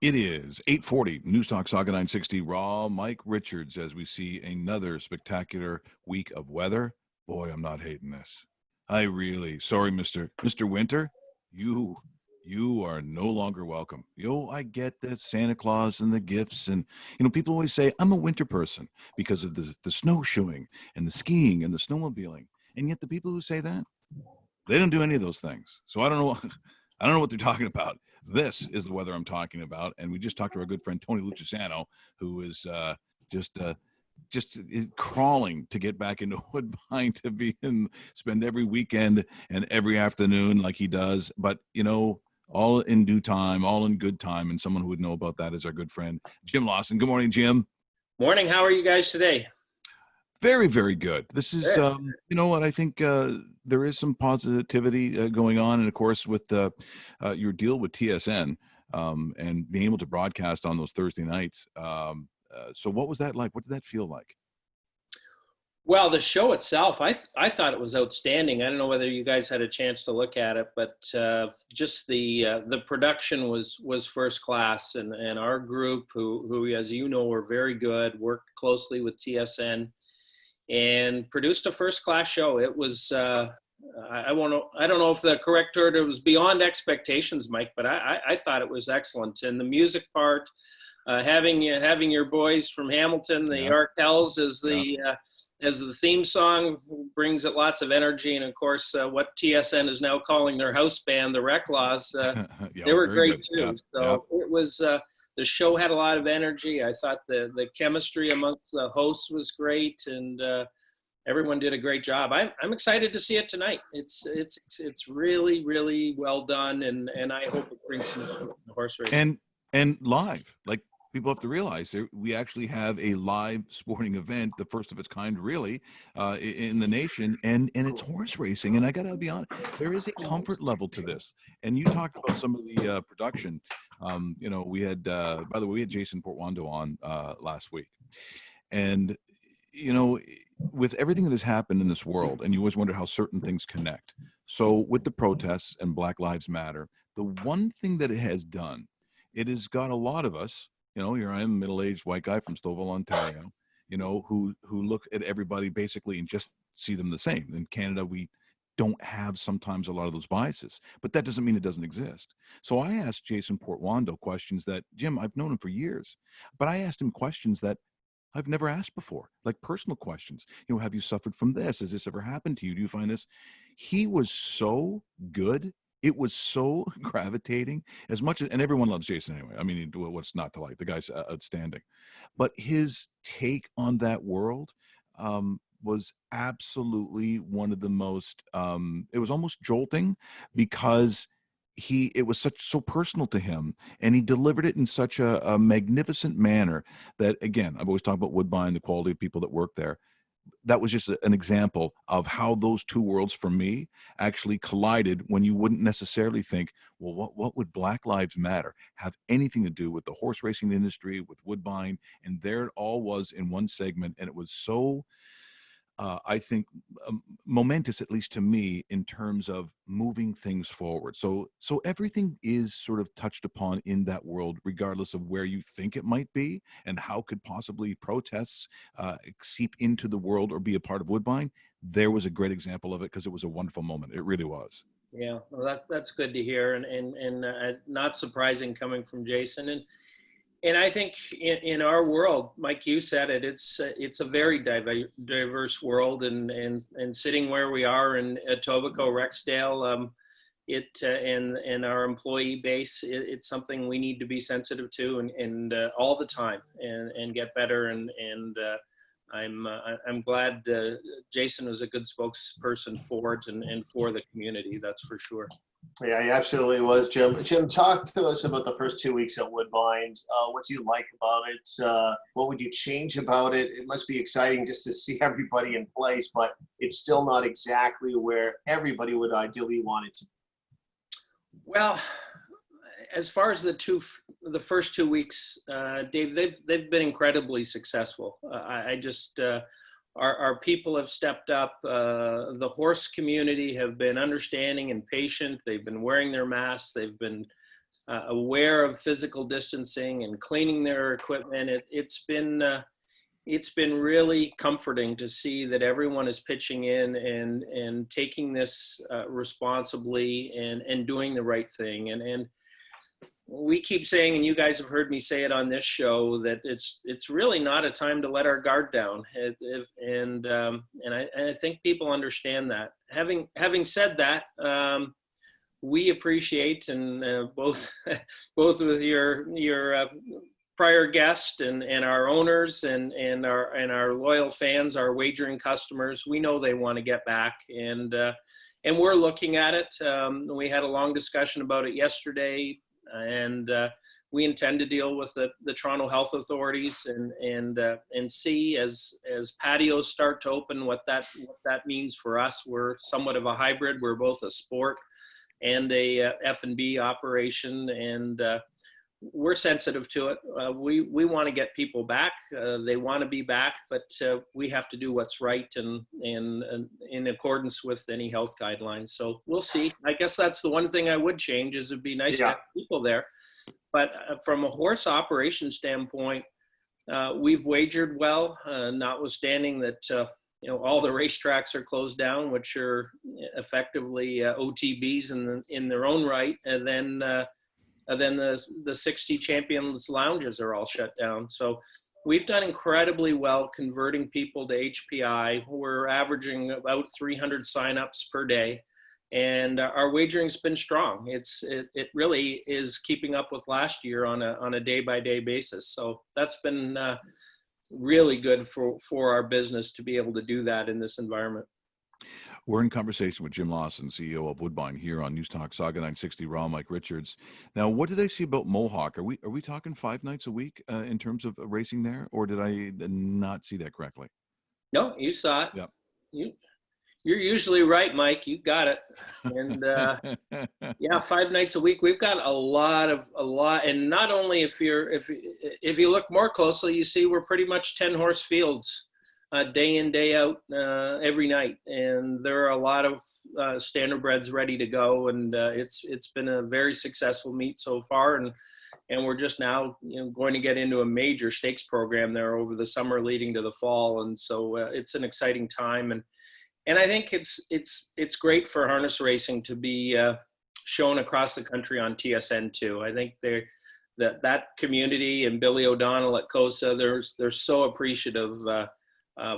It is 8:40, Newstalk Sauga 960, Raw, Mike Richards, as we see another spectacular week of weather. Boy, I'm not hating this. Sorry, Mr. Winter, you you are no longer welcome. I get the Santa Claus and the gifts, and people always say I'm a winter person because of the snowshoeing and the skiing and the snowmobiling. And yet the people who say that, they don't do any of those things. So I don't know. I don't know what they're talking about. This is the weather I'm talking about, and we just talked to our good friend Tony Lucisano, who is just uh, just crawling to get back into Woodbine to spend every weekend and every afternoon like he does. But all in due time, all in good time, and someone who would know about that is our good friend Jim Lawson. Good morning, Jim. Morning. How are you guys today? Very, very good. This is, Good. what I think there is some positivity going on. And of course, with your deal with TSN and being able to broadcast on those Thursday nights. So what was that like? What did that feel like? Well, the show itself, I thought it was outstanding. I don't know whether you guys had a chance to look at it, but just the production was first class, and our group, who as you know, were very good, worked closely with TSN, and produced a first class show. It was I don't know if the correct word, it was beyond expectations, Mike, but I thought it was excellent. And the music part, having your boys from Hamilton, the Yeah. Arkells, Yeah. as the theme song, brings it lots of energy. And of course, what TSN is now calling their house band, the Reclaws, Yeah, they were very great good. too. Yeah. Yeah. So it was, the show had a lot of energy. I thought the chemistry amongst the hosts was great, and everyone did a great job. I'm excited to see it tonight. It's really, really well done, and I hope it brings some horse racing. And live, like, people have to realize we actually have a live sporting event, the first of its kind, really, in the nation, and it's horse racing. And I got to be honest, there is a comfort level to this. And you talked about some of the production. We had, by the way, we had Jason Portwando on last week, and with everything that has happened in this world, and you always wonder how certain things connect. So with the protests and Black Lives Matter, the one thing that it has done, it has got a lot of us, here I am, a middle-aged white guy from Stouffville, Ontario, who look at everybody basically and just see them the same. In Canada, we don't have sometimes a lot of those biases, but that doesn't mean it doesn't exist. So I asked Jason Portwando questions that, Jim, I've known him for years, but I asked him questions that I've never asked before, like personal questions. Have you suffered from this? Has this ever happened to you? Do you find this? He was so good. It was so gravitating, as much as, and everyone loves Jason anyway. I mean, what's not to like? The guy's outstanding. But his take on that world was absolutely one of the most, it was almost jolting, because it was so personal to him, and he delivered it in such a magnificent manner that, again, I've always talked about Woodbine, the quality of people that work there. That was just an example of how those two worlds for me actually collided, when you wouldn't necessarily think, well, what would Black Lives Matter have anything to do with the horse racing industry, with Woodbine? And there it all was in one segment, and it was so I think momentous, at least to me, in terms of moving things forward. So everything is sort of touched upon in that world, regardless of where you think it might be, and how could possibly protests seep into the world or be a part of Woodbine. There was a great example of it, because it was a wonderful moment. It really was. Yeah, well, that's good to hear, and not surprising coming from Jason. And I think in our world, Mike, you said it, it's a very diverse world, and sitting where we are in Etobicoke, Rexdale, and our employee base, it's something we need to be sensitive to, and all the time, and get better. And I'm glad Jason was a good spokesperson for it, and for the community. That's for sure. Yeah, he absolutely was, Jim. Jim, talk to us about the first 2 weeks at Woodbine. What do you like about it? What would you change about it? It must be exciting just to see everybody in place, but it's still not exactly where everybody would ideally want it to be. Well, as far as the first 2 weeks, Dave, they've been incredibly successful. Our people have stepped up. The horse community have been understanding and patient. They've been wearing their masks. They've been aware of physical distancing and cleaning their equipment. It's been really comforting to see that everyone is pitching in and taking this responsibly and doing the right thing. And we keep saying, and you guys have heard me say it on this show, that it's really not a time to let our guard down. And I think people understand that. Having said that, we appreciate, and both with your prior guest and our owners and our loyal fans, our wagering customers, we know they want to get back, and we're looking at it. We had a long discussion about it yesterday, and we intend to deal with the Toronto health authorities and see as patios start to open what that means for us. We're somewhat of a hybrid. We're both a sport and a F&B operation, and we're sensitive to it. We want to get people back. They want to be back, but we have to do what's right and in accordance with any health guidelines. So we'll see. I guess that's the one thing I would change, is it'd be nice to have people there. But from a horse operation standpoint, we've wagered well, notwithstanding that all the racetracks are closed down, which are effectively OTBs in their own right, and then the 60 Champions lounges are all shut down. So we've done incredibly well converting people to HPI. We're averaging about 300 signups per day, and our wagering's been strong. It really is keeping up with last year on a day-by-day basis. So that's been really good for our business to be able to do that in this environment. We're in conversation with Jim Lawson, CEO of Woodbine, here on Newstalk Sauga 960. Raw, Mike Richards. Now, what did I see about Mohawk? Are we talking 5 nights a week in terms of racing there, or did I not see that correctly? No, you saw it. Yeah. You're usually right, Mike. You got it. And yeah, 5 nights a week. We've got a lot, and not only if you look more closely, you see we're pretty much 10 horse fields. Day in, day out, every night, and there are a lot of standardbreds ready to go, and it's been a very successful meet so far, and we're just now going to get into a major stakes program there over the summer leading to the fall, and so it's an exciting time, and I think it's great for harness racing to be shown across the country on TSN too. I think that community and Billy O'Donnell at COSA, they're so appreciative.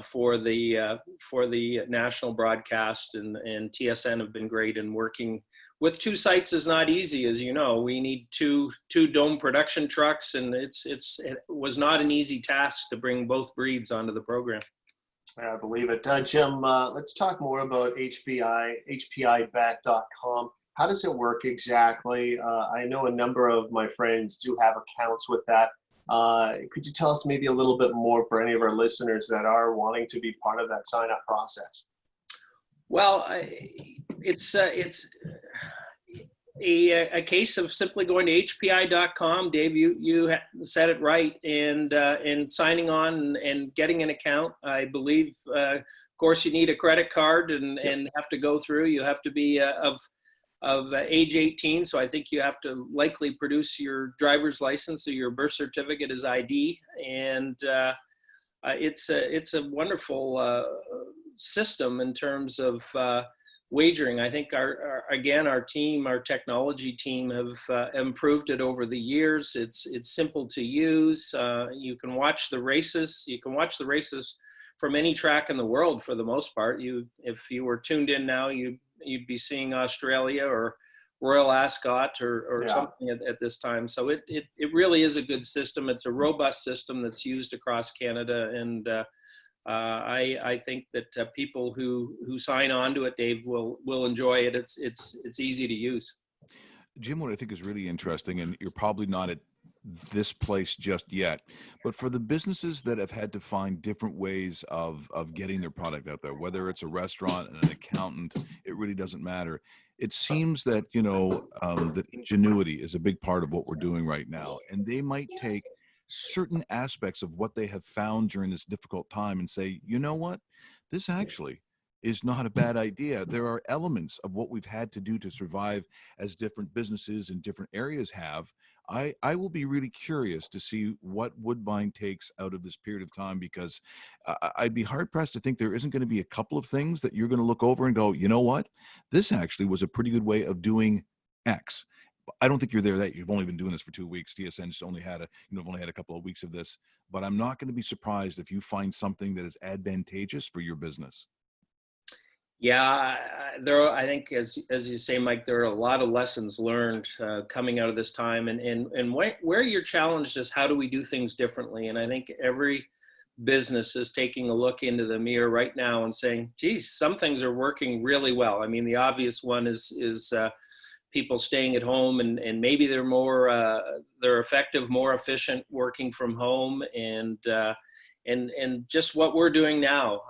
For the national broadcast, and TSN have been great, and working with 2 sites is not easy, as you know. We need two dome production trucks, and it was not an easy task to bring both breeds onto the program. I believe it. Jim, let's talk more about HPIBet.com. How does it work exactly? I know a number of my friends do have accounts with that. Could you tell us maybe a little bit more for any of our listeners that are wanting to be part of that sign-up process? Well, it's a case of simply going to hpi.com. Dave, you said it right, and signing on and getting an account. I believe, of course, you need a credit card and have to go through. You have to be of age 18, so I think you have to likely produce your driver's license or your birth certificate as ID, and it's a wonderful system in terms of wagering. I think our team, our technology team, have improved it over the years. It's simple to use. You can watch the races. You can watch the races from any track in the world for the most part. If you were tuned in now, you'd be seeing Australia or Royal Ascot or something at this time. So it really is a good system. It's a robust system that's used across Canada, and I think that people who sign on to it, Dave, will enjoy it. It's easy to use. Jim, what I think is really interesting, and you're probably not at this place just yet, but for the businesses that have had to find different ways of getting their product out there, whether it's a restaurant and an accountant, it really doesn't matter. It seems that that ingenuity is a big part of what we're doing right now, and they might take certain aspects of what they have found during this difficult time and say, you know what, this actually is not a bad idea. There are elements of what we've had to do to survive as different businesses in different areas have. I will be really curious to see what Woodbine takes out of this period of time, because I'd be hard pressed to think there isn't going to be a couple of things that you're going to look over and go, you know what, this actually was a pretty good way of doing X. I don't think you're there that you've only been doing this for 2 weeks. TSN's only had only had a couple of weeks of this, but I'm not going to be surprised if you find something that is advantageous for your business. Yeah, I think, as you say, Mike, there are a lot of lessons learned coming out of this time, and where you're challenged is how do we do things differently. And I think every business is taking a look into the mirror right now and saying, geez, some things are working really well. I mean, the obvious one is people staying at home, and maybe they're effective, more efficient working from home, and just what we're doing now,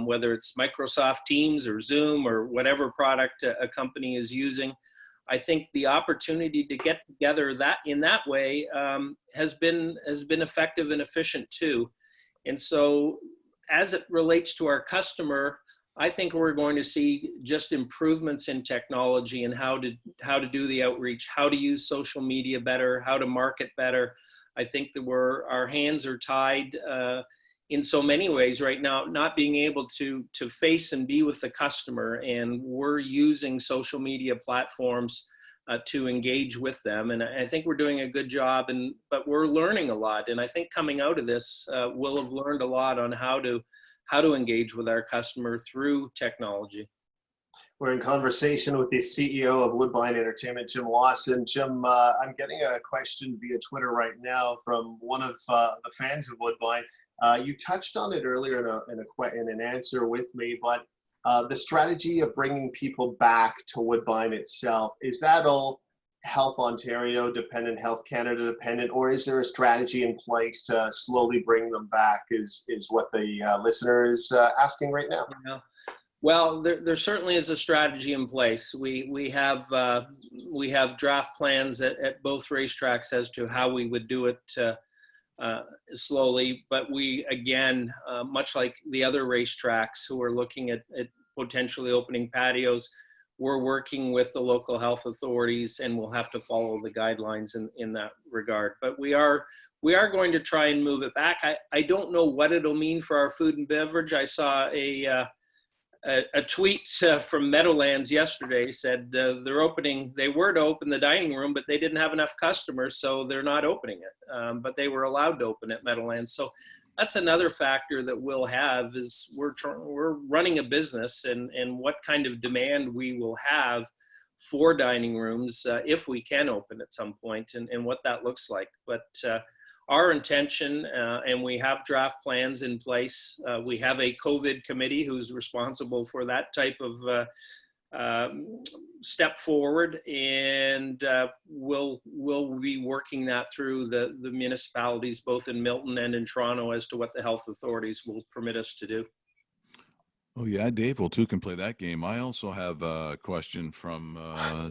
whether it's Microsoft Teams or Zoom or whatever product a company is using. I think the opportunity to get together in that way has been effective and efficient too. And so as it relates to our customer, I think we're going to see just improvements in technology and how to do the outreach, how to use social media better, how to market better. I think that our hands are tied in so many ways right now, not being able to face and be with the customer, and we're using social media platforms to engage with them. And I think we're doing a good job, but we're learning a lot. And I think coming out of this, we'll have learned a lot on how to engage with our customer through technology. We're in conversation with the CEO of Woodbine Entertainment, Jim Lawson. Jim, I'm getting a question via Twitter right now from one of the fans of Woodbine. You touched on it earlier in an answer with me, but the strategy of bringing people back to Woodbine itself, is that all Health Ontario dependent, Health Canada dependent, or is there a strategy in place to slowly bring them back, is what the listener is asking right now? Yeah. Well, there certainly is a strategy in place. We have draft plans at both racetracks as to how we would do it slowly, but we, again, much like the other racetracks who are looking at potentially opening patios, we're working with the local health authorities, and we'll have to follow the guidelines in that regard. But we are going to try and move it back. I don't know what it'll mean for our food and beverage. I saw a tweet from Meadowlands yesterday said they were to open the dining room, but they didn't have enough customers, so they're not opening it. But they were allowed to open at Meadowlands. So that's another factor that we'll have, is we're running a business, and what kind of demand we will have for dining rooms if we can open at some point, and what that looks like. But our intention, and we have draft plans in place. We have a COVID committee who's responsible for that type of step forward, and we'll be working that through the municipalities, both in Milton and in Toronto, as to what the health authorities will permit us to do. Oh yeah, Dave will too can play that game. I also have a question from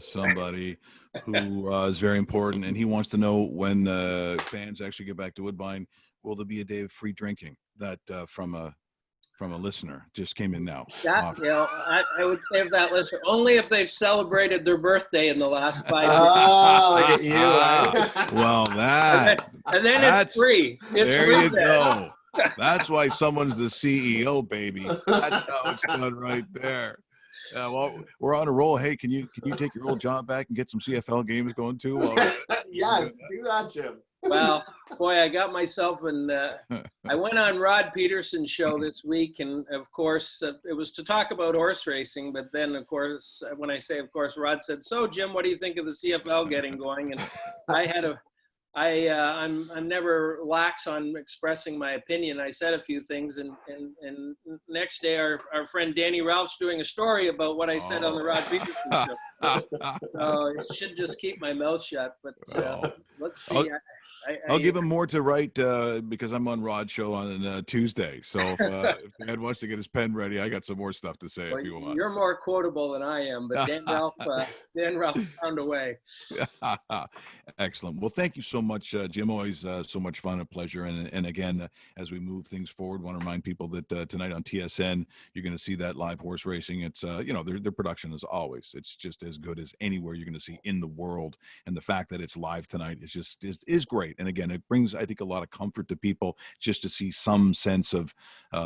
somebody who is very important, and he wants to know when fans actually get back to Woodbine, will there be a day of free drinking? That from a listener just came in now. That, I would save that listener only if they've celebrated their birthday in the last 5 years. Oh, look at you. Well, and then it's free. It's there free you there. go. That's why someone's the CEO, baby. That's how it's done right there. Well, we're on a roll. Hey, can you take your old job back and get some CFL games going too? Yes, do that, Jim. Well, boy, I got myself in. I went on Rod Peterson's show this week, and of course, it was to talk about horse racing. But then, of course, when I say, of course, Rod said, "So, Jim, what do you think of the CFL getting going?" And I'm never lax on expressing my opinion. I said a few things, and next day our friend Danny Ralph's doing a story about what I said on the Rod Peterson show. So I should just keep my mouth shut. But let's see. I'll give him more to write because I'm on Rod's show on Tuesday. So if Dad wants to get his pen ready, I got some more stuff to say well, if he wants. you're more quotable than I am, but Dan Ralph found a way. Excellent. Well, thank you so much, Jim. Always so much fun, a pleasure. And again, as we move things forward, want to remind people that tonight on TSN, you're going to see that live horse racing. It's, their production is always, it's just as good as anywhere you're going to see in the world. And the fact that it's live tonight is great. And again, it brings, I think, a lot of comfort to people just to see some sense of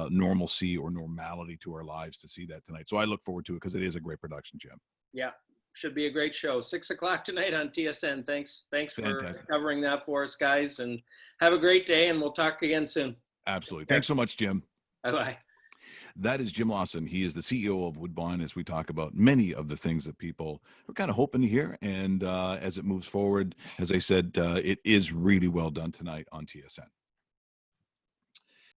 normalcy or normality to our lives to see that tonight. So I look forward to it because it is a great production, Jim. Yeah. Should be a great show. 6 o'clock tonight on TSN. Thanks for Fantastic. covering that for us, guys. And have a great day, and we'll talk again soon. Absolutely. Thanks so much, Jim. Bye-bye. That is Jim Lawson. He is the CEO of Woodbine as we talk about many of the things that people are kind of hoping to hear. And as it moves forward, as I said, it is really well done tonight on TSN.